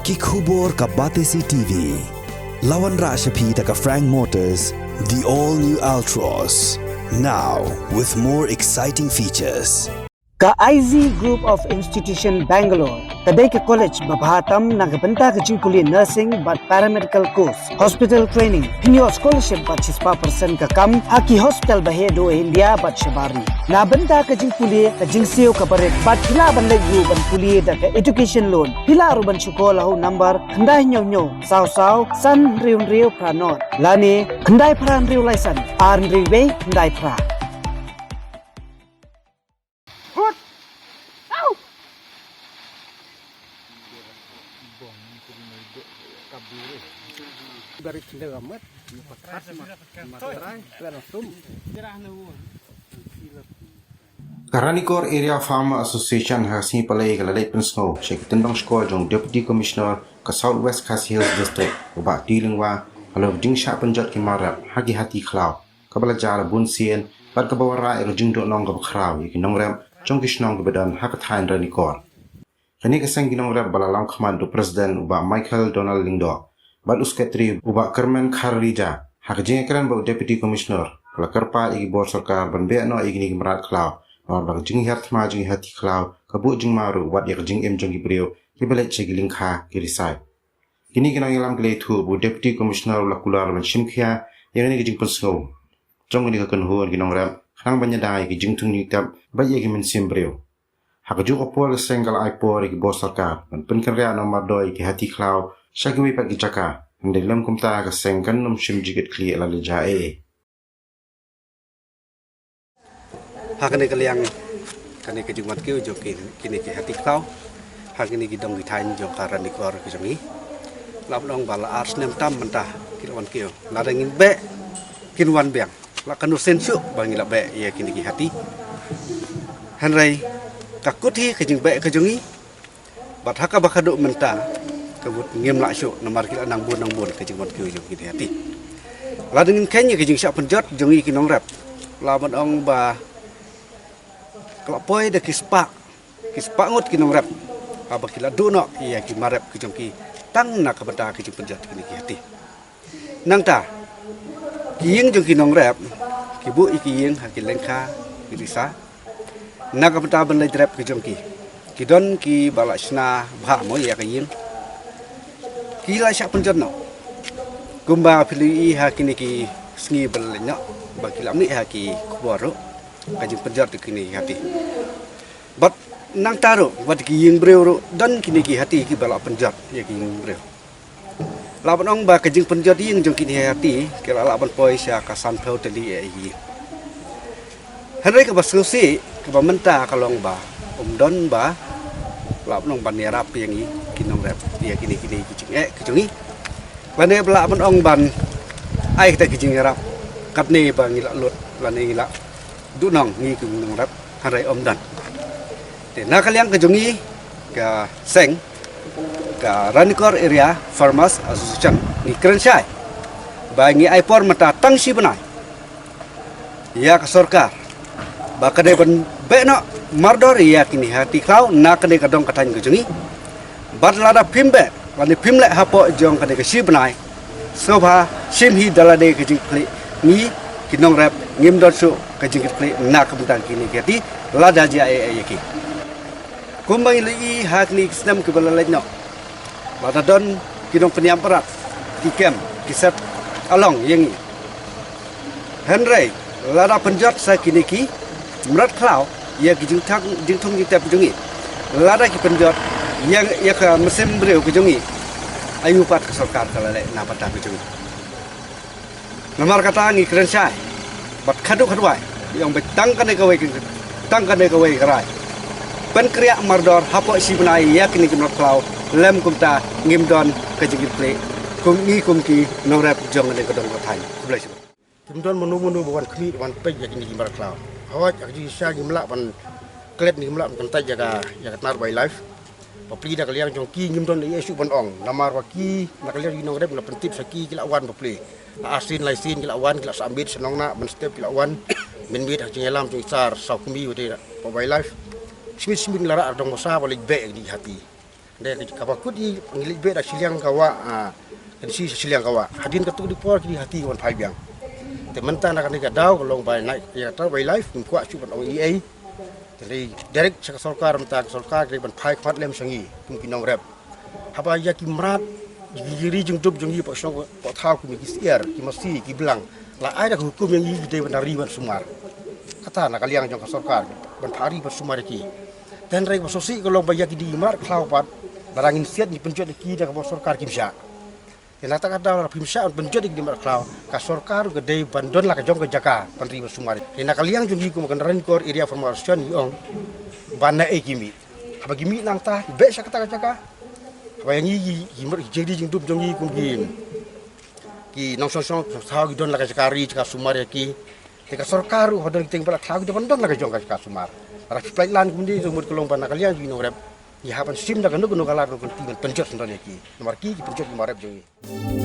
Kikhubor ka Batesi TV. Lawan Rashapi taka Frank Motors, the all-new Altros. Now, with more exciting features. Ka IZ Group of Institution Bangalore, kadai ke college babahatam nagabanta ke jingkuli nursing but paramedical course, hospital training, pinyo scholarship but 5% ka kam, haki hospital bahedo India but shabari. Nabanta ke jingkuli ka jingsio ka baret but hila ban legu ban kuli da ka education loan. Hila ruban syukola hu number khandai nyo saw san riu pranot. Lani khandai pran riu license, arn riwe khandai pra. Dari tindak amat, Karanikor Area Farmer Association hasi palai galalai pensau Sheikh Tendong Skor jong Deputy Commissioner ke Southwest Khasi Hills District ubah dilingwa kalau jing syak penjat kimarap hagi hati klau kabala jara bun sien bat ke bawara er jing dok nong ke bakrau yaki nong rem jong kisnong ke badan hak tain Ranikor kini keseng ginong rem bala lang khamad do Presiden ubah Michael Donald Lingdo bat usketri ubah Kermen Kharija hak jing ekran bau Deputy Commissioner kala kerpa igi bor sarkar ban be no igi ni merat klau or bang jing hiat ma jing hati klau kabu jing maru wat yak jing em jong gibreu kibelet chegiling kha kirisai kini kena yalam gele thu bu Deputy Commissioner lakular ban shimkhia yang ni jing pensau jong ni ka kan huan ginong ram khang banyadai gi jing tung ni tap ba ye gi men simbreu hak ju opol sengal ai por gi bor sarkar ban pen kan ria nomor doi gi hati klau Shagwi pagi caka, dalam kumta ka sengkan nom shim jigit kli ala lejae. hakane kaliang kane ke jumat ke jo kini ke hati kau, hakane ki dong ditain jo Karanikor ke jongi. Lap dong bala ars nem tam mentah kilwan kio. La dengin be kinwan biang. La kanu sensu bangi la be ya kini ki hati. Hanrai takut hi ke jing be ke jongi. Bat haka bakaduk mentah kabut ngem la syuk nomor kila nang bun ke jing kio jo kini hati. La dengin kenya ke jing syak penjot jongi kinong rap. La ong ba kelapoi de kispak ngut kinong rap apa kila duno iya ki marap ki jongki tang nak kabata ki jing penjat kini ki hati nang ta kiyeng jong kinong rap ki bu iki yeng hakil lengkha ki risa nak kabata ban le rap ki jongki ki don ki balasna bha mo ya ki yeng ki la syak penjat no kumba pili ha kini ki sngi bel nyo ba ki lam ni ha ki khwaro kajing penjat kini hati. Bat nang taruh, bat kiying breu dan kini ki hati ki balak penjat ya kiying breu. Laban ong ba kajing penjat yang jong kini hati kira laban poi sya kasan pau teli ai. Henry ke basusi ke bamenta kalong ba don ba laban ong ban yarap yang i kinong rap dia kini kicing kicungi. Lane laban ong ban ai kita kicing yarap katne ba ngilak lut lane ngilak dunong ngi kung rap harai dan. De nakaliang ke jongi ka seng ka Ranikor Area Farmers Association ni Kerensyai. Ba ngi aipor mata tang si benai. Ya ka sorkar. Ba kade ben beno mardor ya kini hati kau na kade kadong katany ke jongi. Bat lada pimbe lani pimle hapo jong kade ke si benai. Sobha simhi dalade ke jingkli ni kinong rap ngim dot su kajing kli nak bentang kini kati lada ja ki kumbang li hak ni snam ke balalai no lada don kinong peniam perat kikem kisat along yang Henry lada penjat sa kini ki merat klau ya ki jing thong jing tap jungi lada ki penjat yang ya ka mesin breu ke jungi ayu pat ke sarkar kalalai na patah ke jungi nomor kata ngi Kerensyai bat kaduk kadwai yang betangkan de kawai kerai pen kriak mardor hapo si benai ya kini kinot klau lem kumta ngimdon kajing play kum ki norap jong de kadong katai bless kimdon menu bukan kli wan pej ya kini kimar klau awak ya ji sya gimla ban klet ni gimla kan taj jaga ya katnar by life papli da kaliang jong ki ngimdon de yesu ban ong namar waki nak kaliang ginong rep na pentip saki kila wan papli asin laisin kila wan kila sambit senong na men step kila wan men bit hak ngelam tu sar sau kumi wate by life smit lara dong mosa balik be di hati Dari kapakut di ngilik be da siliang kawa si siliang kawa. Hadin ketuk di por kini hati wan pai biang. Tementan akan dekat daw kalau by night ya tar by life kuat cuba on EA. Jadi direct sa solkar mta solkar dari ban pai khat lem sangi mungkin nong rep. Haba ya ki mrat giri jung dub jung yi pak song pak thau ku mi ki siar ki masi ki belang. La ai da hukum yang yi de ban riban sumar. Kata nak kaliang jong solkar ban hari ban sumar ki. Dan rek sosi kalau bayar di imar klau pat barangin siat ni penjot ki da ka sorkar kimsha. Yang tak ada orang kimsha penjot di imar klau ka sorkar gede bandon la ka jong ke jaka pandri sumari. Yang kaliang jungi ku makan ran kor area formation yong bana e kimi. Apa kimi nang ta be sa kata jaka. Apa yang yi imar jadi jing dub jungi ku ki nong song sa gi don la ka jakari ka sumari ki. Ka sorkar hodon ting bala klau di bandon la ka jong ka sumar. Rafi pelan kemudian sumur kelong pana kalian juga norep. Ya hapan sim dah kanu kalar kanu tinggal pencet sendiri ki. Nomor ki pencet nomor rep jadi.